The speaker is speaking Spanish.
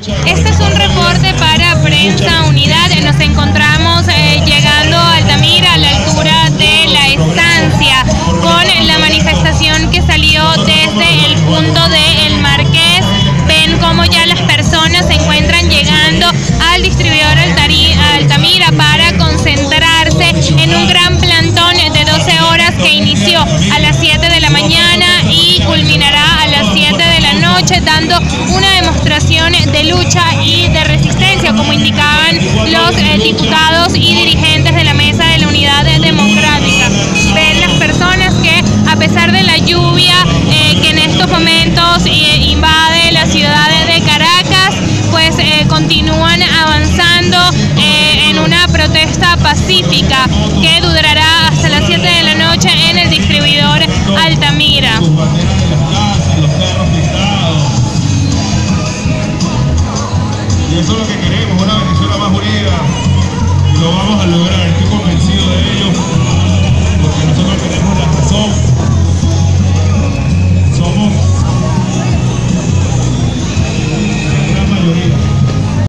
Este es un reporte para Prensa Unidad. Nos encontramos llegando a Altamira, a la altura de la estancia, con la manifestación que salió desde el punto del Marqués. Ven cómo ya las personas se encuentran llegando al distribuidor Altamira para concentrarse en un gran plantón de 12 horas que inició a las 7 de la mañana y culminará a las 7 de la noche, dando una demostración de lucha y de resistencia, como indicaban los diputados y dirigentes de la Mesa de la Unidad Democrática. Ven las personas que, a pesar de la lluvia que en estos momentos invade la ciudad de Caracas, pues continúan avanzando en una protesta pacífica que durará hasta las 7 de la noche en el distribuidor Altamira. Y eso es lo que queremos, una Venezuela más unida.